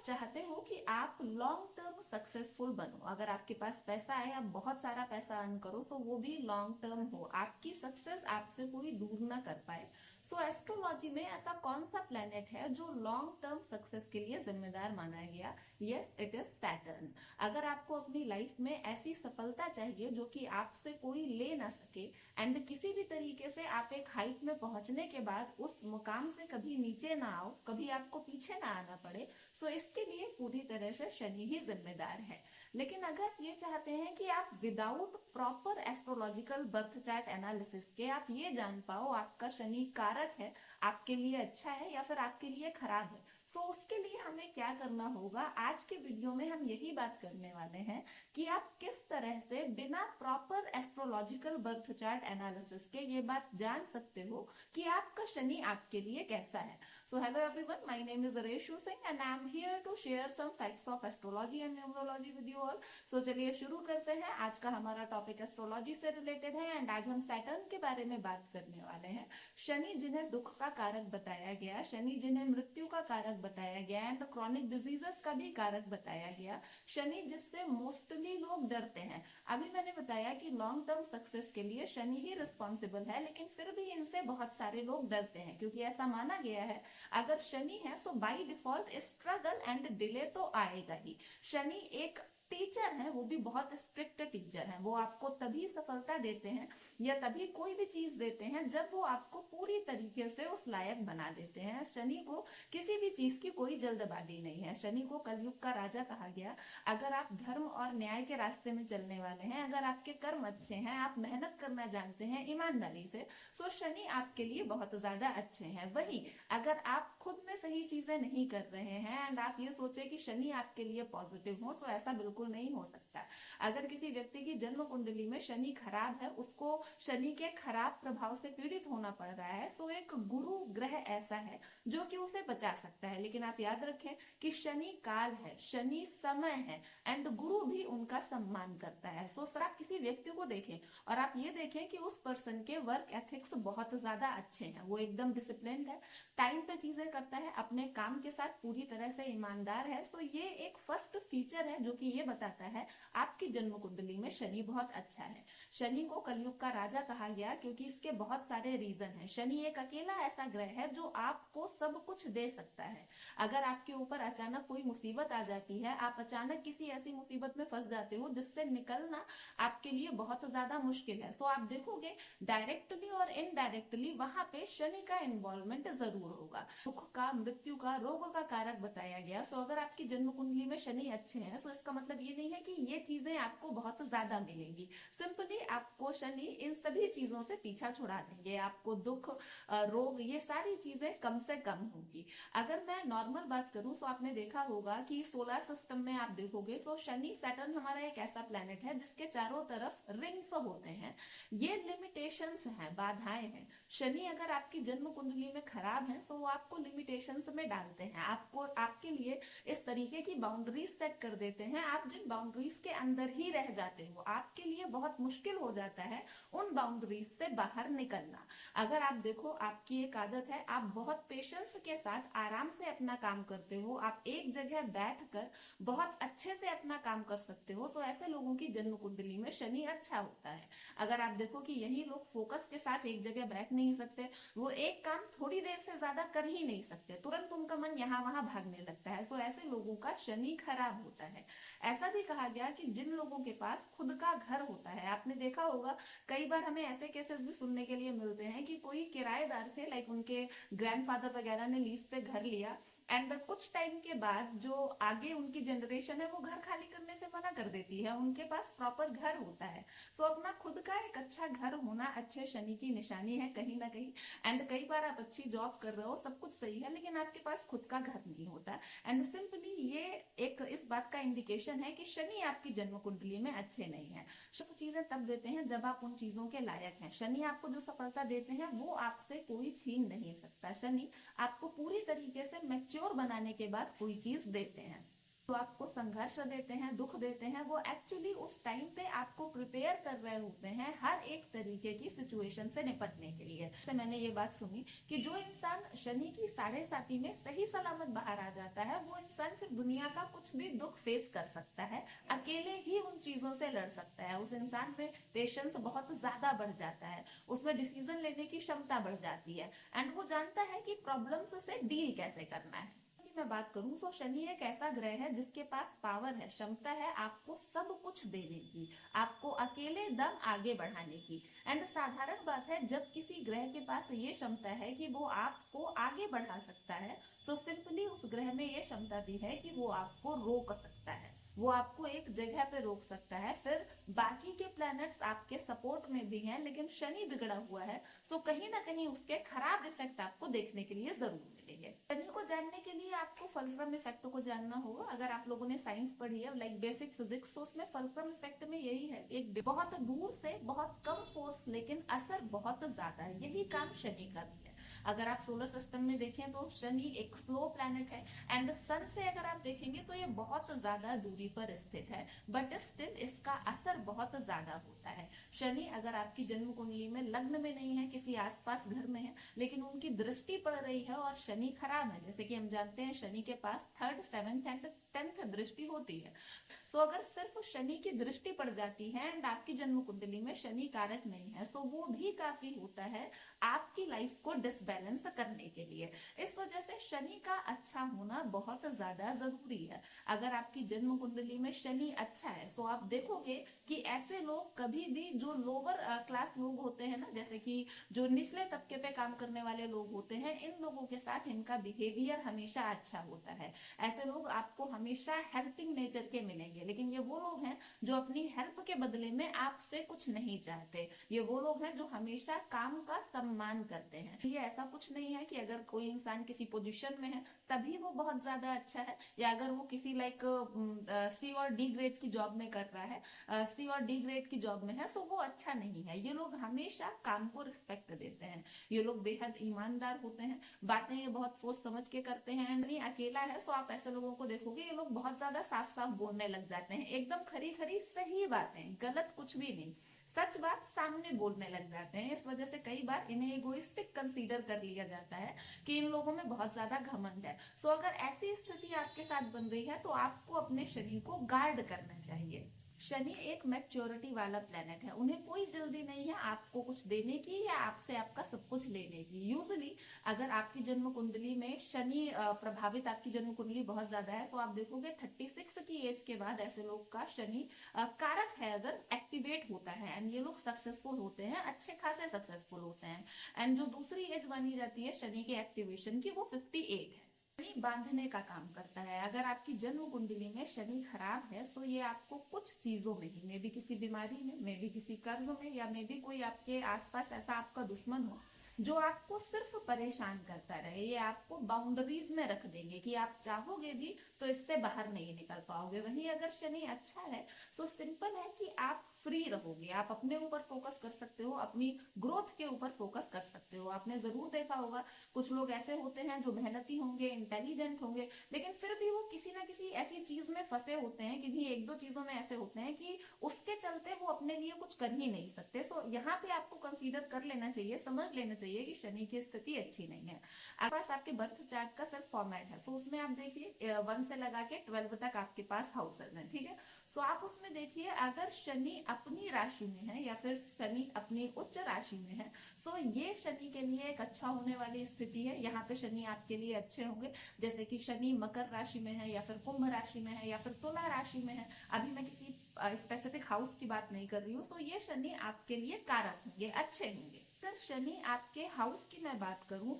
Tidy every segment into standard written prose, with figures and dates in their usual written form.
आप चाहते हो कि आप लॉन्ग टर्म सक्सेसफुल बनो, अगर आपके पास पैसा है, आप बहुत सारा पैसा अर्न करो, तो वो भी लॉन्ग टर्म हो, आपकी सक्सेस आपसे कोई दूर ना कर पाए। सो एस्ट्रोलॉजी में ऐसा कौन सा प्लेनेट है जो लॉन्ग टर्म सक्सेस के लिए जिम्मेदार माना गया? Yes, it is Saturn. अगर आपको अपनी लाइफ में ऐसी सफलता चाहिए जो कि आपसे कोई ले ना सके, एंड किसी भी तरीके से आप एक हाइट में पहुंचने के बाद उस मुकाम से कभी नीचे ना आओ, कभी आपको पीछे ना आना पड़े, सो इसके लिए पूरी तरह से शनि ही जिम्मेदार है। लेकिन अगर ये चाहते हैं कि आप without proper astrological birth chart analysis के आप ये जान पाओ आपका शनि कारक है, आपके लिए अच्छा है या फिर आपके लिए खराब है, सो उसके लिए हमें क्या करना होगा, आज के वीडियो में हम यही बात करने वाले हैं कि आप किस तरह से बिना proper astrological birth chart analysis के ये बात जान सकते हो कि आपका शनि आपके लिए कैसा है। So hello everyone, my name is Reshu Singh and I am here to share some facts of astrology and numerology with you all. So चलिए शुरू करते हैं। आज का हमारा टॉपिक एस्ट्रोलॉजी से रिलेटेड है एंड आज हम सैटर्न के बारे में बात करने वाले हैं। शनि जिन्हें दुख का कारक बताया गया, शनि जिन्हें मृत्यु का कारक बताया गया एंड क्रॉनिक डिजीजेस का भी कारक बताया गया, शनि जिससे मोस्टली लोग डरते हैं। अभी मैंने बताया कि लॉन्ग टर्म सक्सेस के लिए शनि ही रिस्पॉन्सिबल है, लेकिन फिर भी इनसे बहुत सारे लोग डरते हैं क्योंकि ऐसा माना गया है अगर शनि है तो by default struggle and delay तो आएगा ही। शनि एक टीचर है, वो भी बहुत स्ट्रिक्ट टीचर है, वो आपको तभी सफलता देते हैं या तभी कोई भी चीज देते हैं जब वो आपको पूरी तरीके से उस लायक बना देते हैं। शनि को किसी भी चीज की कोई जल्दबाजी नहीं है। शनि को कलयुग का राजा कहा गया। अगर आप धर्म और न्याय के रास्ते में चलने वाले हैं, अगर आपके कर्म अच्छे हैं, आप मेहनत करना जानते हैं ईमानदारी से, तो शनि आपके लिए बहुत ज्यादा अच्छे हैं। वही अगर आप खुद में सही चीजें नहीं कर रहे हैं एंड आप ये सोचे कि शनि आपके लिए पॉजिटिव हो, तो ऐसा बिल्कुल नहीं हो सकता। अगर किसी व्यक्ति की जन्म कुंडली में शनि खराब है, उसको शनि के खराब प्रभाव से पीड़ित होना पड़ रहा है, तो एक गुरु ग्रह ऐसा है जो कि उसे बचा सकता है। लेकिन आप याद रखें कि शनि काल है, शनि समय है एंड गुरु भी उनका सम्मान करता है। सो सर आप किसी व्यक्ति को देखें और आप ये देखें कि उस पर्सन के वर्क एथिक्स बहुत ज्यादा अच्छे हैं, वो एकदम डिसिप्लिन्ड है, टाइम पे चीजें करता है, अपने काम के साथ पूरी तरह से ईमानदार है, तो ये एक फर्स्ट फीचर है जो कि ये बताता है आपकी जन्म कुंडली में शनि बहुत अच्छा है। शनि को कलयुग का राजा कहा गया क्योंकि इसके बहुत सारे रीजन हैं। शनि एक अकेला ऐसा ग्रह है जो आपको सब कुछ दे सकता है। अगर आपके ऊपर अचानक कोई मुसीबत आ जाती है, आप अचानक किसी ऐसी मुसीबत में फंस जाते हो जिससे निकलना आपके लिए बहुत ज्यादा मुश्किल है, तो आप देखोगे डायरेक्टली और इनडायरेक्टली वहां पे शनि का इन्वॉल्वमेंट जरूर होगा। दुख का, मृत्यु का, रोग का कारक बताया गया। सो अगर आपकी जन्म कुंडली में शनि अच्छे हैं, तो इसका मतलब ये नहीं है कि ये चीजें आपको बहुत ज्यादा मिलेंगी। सिंपली आपको शनि इन सभी चीजों से पीछा छुड़ा देंगे, आपको दुख, रोग, ये सारी चीजें कम से कम होंगी। अगर मैं नॉर्मल बात करूं तो आपने देखा होगा कि सोलर सिस्टम में आप देखोगे तो शनि सैटर्न हमारा एक ऐसा प्लेनेट है जिसके चारों तरफ रिंग्स होते हैं। ये लिमिटेशंस हैं, बाधाएं हैं। शनि अगर आपकी जन्म कुंडली में खराब है तो वो आपको लिमिटेशंस में डालते हैं, आपको आपके लिए इस तरीके की बाउंड्रीज सेट कर देते हैं। आप जिन बाउंड्रीज के अंदर ही रह जाते हो, आपके लिए बहुत मुश्किल हो जाता है उन बाउंड्रीज से बाहर निकलना। अगर आप देखो, आपकी एक आदत है, आप बहुत पेशेंस के साथ आराम से अपना काम करते हो, आप एक जगह बैठकर बहुत अच्छे से अपना काम कर सकते हो, तो ऐसे लोगों की जन्म कुंडली में शनि अच्छा होता है। अगर आप देखो कि यही लोग फोकस के साथ एक जगह बैठ नहीं सकते, वो एक काम थोड़ी देर से ज्यादा कर ही नहीं सकते, तुरंत उनका मन यहाँ वहां भागने लगता है, तो ऐसे लोगों का शनि खराब होता है। ऐसा भी कहा गया कि जिन लोगों के पास खुद का घर होता है, आपने देखा होगा कई बार हमें ऐसे केसेस भी सुनने के लिए मिलते हैं कि कोई किराएदार थे, लाइक उनके ग्रैंडफादर वगैरह ने लीज पे घर लिया एंड कुछ टाइम के बाद जो आगे उनकी जनरेशन है वो घर खाली करने से मना कर देती है, उनके पास प्रॉपर घर होता है। सो अपना खुद का एक अच्छा घर होना अच्छे शनि की निशानी है कहीं ना कहीं। एंड कई बार आप अच्छी जॉब कर रहे हो, सब कुछ सही है, लेकिन आपके पास खुद का घर नहीं होता एंड सिंपली ये एक इस बात का इंडिकेशन है कि शनि आपकी जन्म कुंडली में अच्छे नहीं है। सब चीजें तब देते हैं जब आप उन चीजों के लायक हैं। शनि आपको जो सफलता देते हैं वो आपसे कोई छीन नहीं सकता। शनि आपको पूरी तरीके से मैच्योर बनाने के बाद कोई चीज देते हैं। जो आपको संघर्ष देते हैं, दुख देते हैं, वो एक्चुअली उस टाइम पे आपको प्रिपेयर कर रहे होते हैं हर एक तरीके की सिचुएशन से निपटने के लिए। तो मैंने ये बात सुनी कि जो इंसान शनि की 7.5 में सही सलामत बाहर आ जाता है, वो इंसान फिर दुनिया का कुछ भी दुख फेस कर सकता है, अकेले ही उन चीजों से लड़ सकता है। उस इंसान में पेशेंस बहुत ज्यादा बढ़ जाता है, उसमें डिसीजन लेने की क्षमता बढ़ जाती है, एंड वो जानता है कि प्रॉब्लम्स से डील कैसे करना है। मैं बात करूं तो शनि एक ऐसा ग्रह है जिसके पास पावर है, क्षमता है आपको सब कुछ देने की, आपको अकेले दम आगे बढ़ाने की। एंड साधारण बात है, जब किसी ग्रह के पास ये क्षमता है कि वो आपको आगे बढ़ा सकता है, तो सिंपली उस ग्रह में ये क्षमता भी है कि वो आपको रोक सकता है, वो आपको एक जगह पे रोक सकता है। फिर बाकी के प्लैनेट्स आपके सपोर्ट में भी हैं, लेकिन शनि बिगड़ा हुआ है, सो कहीं ना कहीं उसके खराब इफेक्ट आपको देखने के लिए जरूर मिलेंगे। शनि को जानने के लिए आपको फलक्रम इफेक्ट को जानना होगा। अगर आप लोगों ने साइंस पढ़ी है, लाइक बेसिक फिजिक्स, तो उसमें फलक्रम इफेक्ट में यही है, एक बहुत दूर से बहुत कम फोर्स लेकिन असर बहुत ज्यादा है, यही काम शनि का भी है। अगर आप सोलर सिस्टम में देखें तो शनि एक स्लो प्लैनेट है, एंड सन से अगर आप देखेंगे तो ये बहुत ज्यादा दूरी पर स्थित है, बट स्टिल इसका असर बहुत ज्यादा होता है। शनि अगर आपकी जन्म कुंडली में लग्न में नहीं है, किसी आसपास घर में है, लेकिन उनकी दृष्टि पड़ रही है और शनि खराब है, जैसे कि हम जानते हैं शनि के पास 3rd, 7th एंड 10th दृष्टि होती है। सो अगर सिर्फ शनि की दृष्टि पड़ जाती है एंड आपकी जन्म कुंडली में शनि कारक नहीं है, सो वो भी काफी होता है आपकी लाइफ को डिसबैलेंस करने के लिए। इस वजह से शनि का अच्छा होना बहुत ज्यादा जरूरी है। अगर आपकी जन्म कुंडली में शनि अच्छा है, तो आप देखोगे कि ऐसे लोग कभी भी, जो लोअर क्लास लोग होते हैं ना, जैसे कि जो निचले तबके पे काम करने वाले लोग होते हैं, इन लोगों के साथ इनका बिहेवियर हमेशा अच्छा होता है। ऐसे लोग आपको हमेशा हेल्पिंग नेचर के मिलेंगे, लेकिन ये वो लोग हैं जो अपनी हेल्प के बदले में आपसे कुछ नहीं चाहते। ये वो लोग हैं जो हमेशा काम का सम्मान करते हैं। ये ऐसा कुछ नहीं है कि अगर कोई इंसान किसी पोजीशन में है तभी वो बहुत ज्यादा अच्छा है, या अगर वो किसी लाइक सी और डी ग्रेड की जॉब में कर रहा है, सी और डी ग्रेड की जॉब में है, तो वो अच्छा नहीं है। ये लोग हमेशा काम को रिस्पेक्ट देते हैं, ये लोग बेहद ईमानदार होते हैं, बातें ये बहुत सोच समझ के करते हैं। नहीं अकेला है तो आप ऐसे लोगों को देखोगे, ये लोग बहुत ज्यादा साफ साफ बोलने लग जाते हैं, एकदम खरी खरी सही बातें, गलत कुछ भी नहीं, सच बात सामने बोलने लग जाते हैं। इस वजह से कई बार इन्हें इगोइस्टिक कंसीडर कर लिया जाता है कि इन लोगों में बहुत ज्यादा घमंड है। सो अगर ऐसी स्थिति आपके साथ बन रही है तो आपको अपने शरीर को गार्ड करना चाहिए। शनि एक मैच्योरिटी वाला प्लेनेट है, उन्हें कोई जल्दी नहीं है आपको कुछ देने की या आपसे आपका सब कुछ लेने की। यूजुअली अगर आपकी जन्म कुंडली में शनि प्रभावित, आपकी जन्म कुंडली बहुत ज्यादा है, तो आप देखोगे 36 की एज के बाद ऐसे लोग का शनि कारक है अगर एक्टिवेट होता है, एंड ये लोग सक्सेसफुल होते हैं, अच्छे खासे सक्सेसफुल होते हैं। एंड जो दूसरी एज मानी जाती है शनि के एक्टिवेशन की, वो 58 है। शनि बांधने का काम करता है। अगर आपकी जन्म कुंडली में शनि खराब है, तो ये आपको कुछ चीजों में ही, मे भी किसी बीमारी में, मे भी किसी कर्ज में, या मे भी कोई आपके आसपास ऐसा आपका दुश्मन हो जो आपको सिर्फ परेशान करता रहे, ये आपको बाउंड्रीज में रख देंगे कि आप चाहोगे भी तो इससे बाहर नहीं निकल पाओगे। वहीं अगर शनि अच्छा है तो सिंपल है कि आप फ्री रहोगे, आप अपने ऊपर फोकस कर सकते हो, अपनी ग्रोथ के ऊपर फोकस कर सकते हो। आपने जरूर देखा होगा कुछ लोग ऐसे होते हैं जो मेहनती होंगे, इंटेलिजेंट होंगे, लेकिन फिर भी वो किसी ना किसी ऐसी चीज में फंसे होते हैं, किन्हीं एक दो चीजों में ऐसे होते हैं कि उसके चलते वो अपने लिए कुछ कर ही नहीं सकते। सो यहाँ पे आपको कंसीडर कर लेना चाहिए, समझ लेना चाहिए कि शनि की स्थिति अच्छी नहीं है। आपके पास आपके बर्थ चार्ट का सिर्फ फॉर्मेट है, तो उसमें आप देखिए 1 से लगा के 12 तक आपके पास हाउसेज हैं, ठीक है। सो आप उसमें देखिए अगर शनि अपनी राशि में है या फिर शनि अपनी उच्च राशि में है, तो ये शनि के लिए एक अच्छा होने वाली स्थिति है। यहाँ पे शनि आपके लिए अच्छे होंगे, जैसे कि शनि मकर राशि में है या फिर कुंभ राशि में है या फिर तुला राशि में है। अभी मैं किसी स्पेसिफिक हाउस की बात नहीं कर रही हूँ। तो ये शनि आपके लिए कारक होंगे, अच्छे होंगे। अगर शनि आपके हाउस की मैं बात करूँ,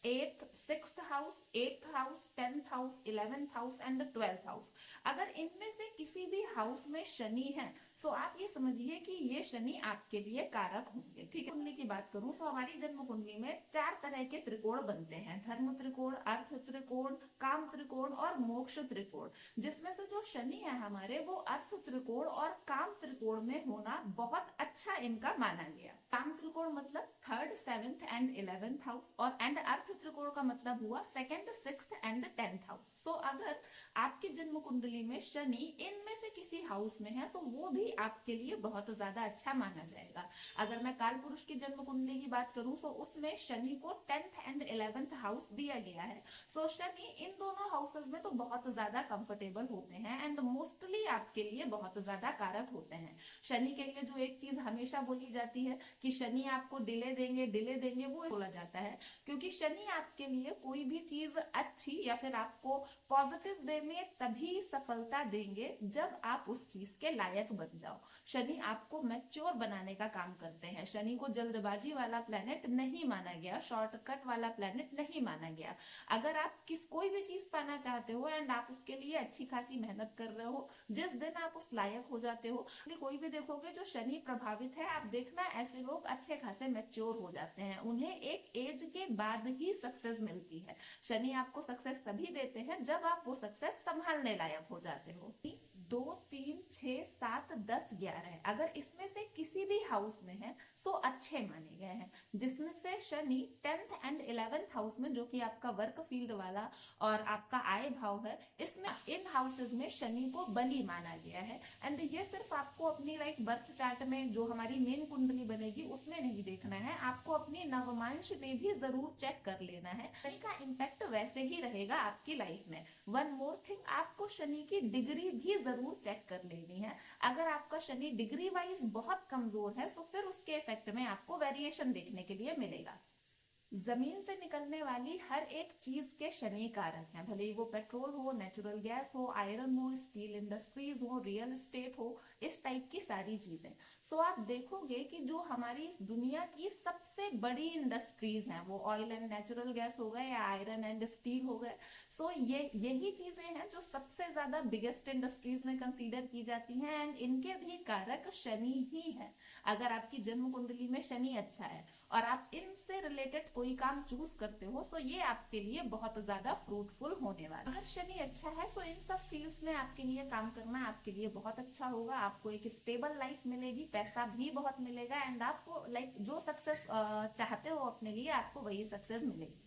6th house, 8th house, 10th house, 11th house and 12th house, अगर इनमें से किसी भी हाउस में शनि है, तो आप ये समझिए कि ये शनि आपके लिए कारक होंगे, ठीक है। कुंडली की बात करूं तो हमारी जन्म कुंडली में 4 तरह के त्रिकोण बनते हैं, धर्म त्रिकोण, अर्थ त्रिकोण, काम त्रिकोण और मोक्ष त्रिकोण। जिसमें से जो शनि है हमारे, वो अर्थ त्रिकोण और काम त्रिकोण में होना बहुत अच्छा इनका माना गया। काम त्रिकोण मतलब 3rd, 7th and 11th house, और एंड अर्थ त्रिकोण का मतलब हुआ 2nd, 6th and 10th house. तो अगर आपके आपकी जन्म कुंडली में शनि इनमें से किसी हाउस में है, तो वो भी आपके लिए बहुत ज्यादा अच्छा माना जाएगा। अगर मैं काल पुरुष की जन्म कुंडली की बात करूं तो उसमें शनि को 10th एंड 11th हाउस दिया गया है। सो शनि इन दोनों हाउसेस में तो बहुत ज्यादा कंफर्टेबल होते हैं एंड मोस्टली आपके लिए बहुत ज्यादा कारक होते हैं। शनि के लिए जो एक चीज हमेशा बोली जाती है कि शनि आपको डिले देंगे, वो बोला जाता है क्योंकि शनि आपके लिए कोई भी चीज अच्छी या फिर आपको पॉजिटिव वे में तभी सफलता देंगे जब आप उस चीज के लायक बन जाओ। शनि आपको मैच्योर बनाने का काम करते हैं। शनि को जल्दबाजी वाला प्लेनेट नहीं माना गया, शॉर्टकट वाला प्लेनेट नहीं माना गया। अगर आप कोई भी चीज पाना चाहते हो एंड आप उसके लिए अच्छी खासी मेहनत कर रहे हो, जिस दिन आप उस लायक हो जाते हो, कोई भी देखोगे जो शनि प्रभावित है, आप देखना ऐसे लोग अच्छे खासे मैच्योर हो जाते हैं। उन्हें एक एज के बाद ही सक्सेस मिलती है। शनि आपको सक्सेस तभी देते हैं जब आप वो सक्सेस संभालने लायक हो जाते हो। 2, 3, 6, 7, 10, 11 अगर इसमें से किसी भी हाउस में है तो अच्छे माने गए हैं। जिसमें से Shani 10th and 11th house में, जो कि आपका वर्क फील्ड वाला और आपका आय भाव है, इसमें इन हाउसेज में शनि को बली माना गया है। एंड ये सिर्फ आपको अपनी बर्थ चार्ट में जो हमारी मेन कुंडली बनेगी उसमें नहीं देखना है, आपको अपनी नवमांश में भी जरूर चेक कर लेना है। शनि का इम्पैक्ट वैसे ही रहेगा आपकी लाइफ में। वन मोर थिंग, आपको शनि की डिग्री भी जरूर चेक कर लेनी है। अगर आपका शनि डिग्री वाइज बहुत कमजोर है तो फिर उसके इफेक्ट में आपको वेरिएशन देखने के लिए मिलेगा। जमीन से निकलने वाली हर एक चीज के शनि कारक हैं, भले ही वो पेट्रोल हो, नेचुरल गैस हो, आयरन हो, स्टील इंडस्ट्रीज हो, रियल एस्टेट हो, इस टाइप की सारी चीजें। सो आप देखोगे कि जो हमारी इस दुनिया की सबसे बड़ी इंडस्ट्रीज हैं, वो ऑयल एंड नेचुरल गैस हो गए या आयरन एंड स्टील हो गए। सो यही चीजें हैं जो सबसे ज्यादा बिगेस्ट इंडस्ट्रीज में कंसीडर की जाती हैं एंड इनके भी कारक शनि ही है। अगर आपकी जन्म कुंडली में शनि अच्छा है और आप इनसे रिलेटेड कोई काम चूज करते हो तो ये आपके लिए बहुत ज्यादा फ्रूटफुल होने वाला है। अगर शनि अच्छा है तो इन सब फील्ड्स में आपके लिए काम करना आपके लिए बहुत अच्छा होगा। आपको एक स्टेबल लाइफ मिलेगी, पैसा भी बहुत मिलेगा एंड आपको जो सक्सेस चाहते हो अपने लिए, आपको वही सक्सेस मिलेगी।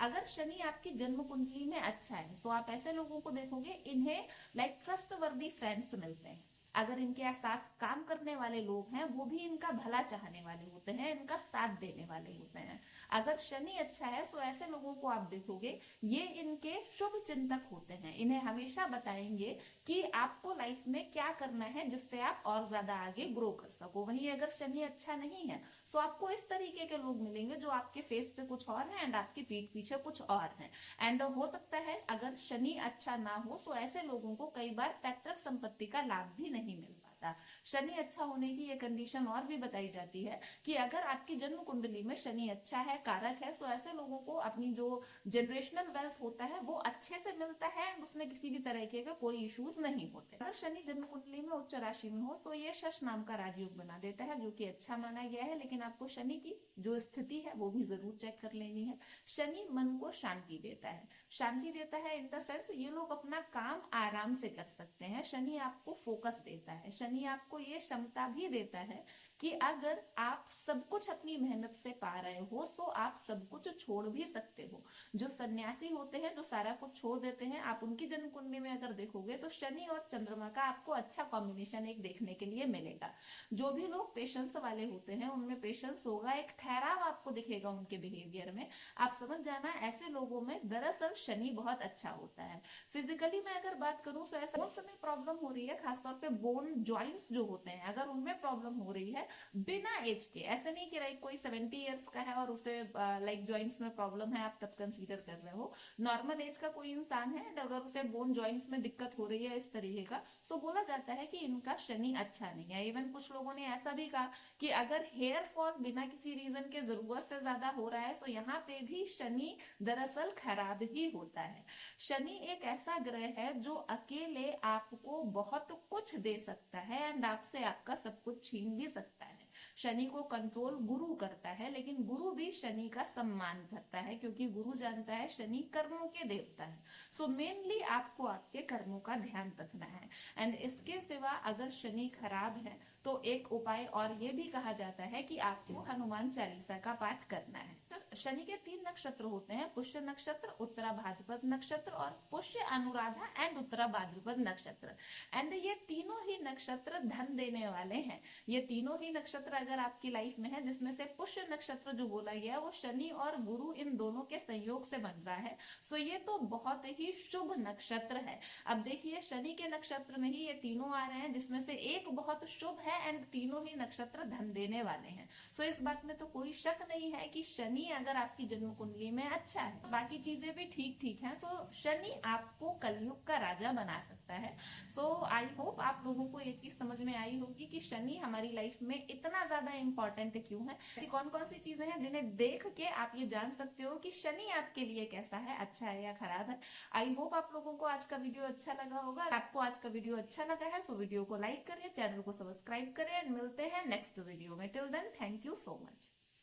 अगर शनि आपकी जन्म कुंडली में अच्छा है तो आप ऐसे लोगों को देखोगे, इन्हें ट्रस्टवर्दी फ्रेंड्स मिलते हैं। अगर इनके साथ काम करने वाले लोग हैं वो भी इनका भला चाहने वाले होते हैं, इनका साथ देने वाले होते हैं। अगर शनि अच्छा है तो ऐसे लोगों को आप देखोगे, ये इनके शुभ चिंतक होते हैं। इन्हें हमेशा बताएंगे कि आपको लाइफ में क्या करना है जिससे आप और ज्यादा आगे ग्रो कर सको। वहीं अगर शनि अच्छा नहीं है तो आपको इस तरीके के लोग मिलेंगे जो आपके फेस पे कुछ और है एंड आपकी पीठ पीछे कुछ और है। एंड हो सकता है अगर शनि अच्छा ना हो तो ऐसे लोगों को कई बार पैतृक संपत्ति का लाभ भी नहीं मिल पाता। शनि अच्छा होने की ये कंडीशन और भी बताई जाती है कि अगर आपकी जन्म कुंडली में शनि अच्छा है, कारक है, तो ऐसे लोगों को अपनी जो जनरेशनल वेल्थ होता है वो अच्छे से मिलता है, उसमें किसी भी तरीके का कोई इश्यूज नहीं होते। अगर शनि जन्म कुंडली में उच्च राशि में हो तो ये शश नाम का राजयोग बना देता है, जो कि अच्छा माना गया है। लेकिन आपको शनि की जो स्थिति है वो भी जरूर चेक कर लेनी है। शनि मन को शांति देता है, शांति देता है इन द सेंस ये लोग अपना काम आराम से कर सकते हैं। शनि आपको फोकस देता है, शनि आपको ये क्षमता भी देता है कि अगर आप सब कुछ अपनी मेहनत से पा रहे हो तो आप सब कुछ छोड़ भी सकते हो। जो सन्यासी होते हैं जो सारा कुछ छोड़ देते हैं, आप उनकी जन्म कुंडली में अगर देखोगे तो शनि और चंद्रमा का आपको अच्छा कॉम्बिनेशन एक देखने के लिए मिलेगा। जो भी लोग पेशेंस वाले होते हैं उनमें पेशेंस होगा, एक ठहराव आपको दिखेगा उनके बिहेवियर में। आप समझ जाना ऐसे लोगों में दरअसल शनि बहुत अच्छा होता है। फिजिकली मैं अगर बात करूं तो ऐसा बहुत समय प्रॉब्लम हो रही है, खासतौर पे बोन जॉइंट्स जो होते हैं अगर उनमें प्रॉब्लम हो रही है बिना एज के, ऐसे नहीं कि कोई 70 इयर्स का है और उसे जॉइंट्स में प्रॉब्लम है आप तब कंसीडर कर रहे हो। नॉर्मल एज का कोई इंसान है अगर उसे बोन जॉइंट्स में दिक्कत हो रही है इस तरीके का, तो बोला जाता है कि इनका शनि अच्छा नहीं है। इवन कुछ लोगों ने ऐसा भी कहा कि अगर हेयर फॉल बिना किसी रीजन के जरूरत से ज्यादा हो रहा है तो यहाँ पे भी शनि दरअसल खराब ही होता है। शनि एक ऐसा ग्रह है जो अकेले आपको बहुत कुछ दे सकता है एंड आपसे आपका सब कुछ छीन भी सकता है। शनि को कंट्रोल गुरु करता है, लेकिन गुरु भी शनि का सम्मान करता है क्योंकि गुरु जानता है शनि कर्मों के देवता है। सो मेनली आपको आपके कर्मों का ध्यान रखना है। एंड इसके सिवा अगर शनि खराब है तो एक उपाय और ये भी कहा जाता है कि आपको हनुमान चालीसा का पाठ करना है। शनि के 3 नक्षत्र होते हैं, पुष्य नक्षत्र, उत्तरा भाद्रपद नक्षत्र और पुष्य अनुराधा एंड उत्तरा भाद्रपद नक्षत्र। एंड ये तीनों ही नक्षत्र धन देने वाले हैं। ये तीनों ही नक्षत्र अगर आपकी लाइफ में है, जिसमें से पुष्य नक्षत्र जो बोला गया है वो शनि और गुरु इन दोनों के संयोग से बन रहा है। सो ये तो बहुत ही शुभ नक्षत्र है। अब देखिए शनि के नक्षत्र में ही ये तीनों आ रहे हैं, जिसमें से एक बहुत शुभ है एंड तीनों ही नक्षत्र धन देने वाले हैं। सो इस बात में तो कोई शक नहीं है कि शनि अगर आपकी जन्म कुंडली में अच्छा है, बाकी चीजें भी ठीक ठीक हैं, सो शनि आपको कलयुग का राजा बना सकता है। सो आई होप आप लोगों को ये चीज समझ में आई होगी कि शनि हमारी लाइफ में इतना ज्यादा इंपॉर्टेंट क्यों है। ऐसी कौन कौन सी चीजें हैं जिन्हें देख के आप ये जान सकते हो कि शनि आपके लिए कैसा है, अच्छा है या खराब है। आई होप आप लोगों को आज का वीडियो अच्छा लगा होगा। आपको आज का वीडियो अच्छा लगा है सो वीडियो को लाइक करिए, चैनल को सब्सक्राइब करें एंड मिलते हैं नेक्स्ट वीडियो में। Till then thank you so much.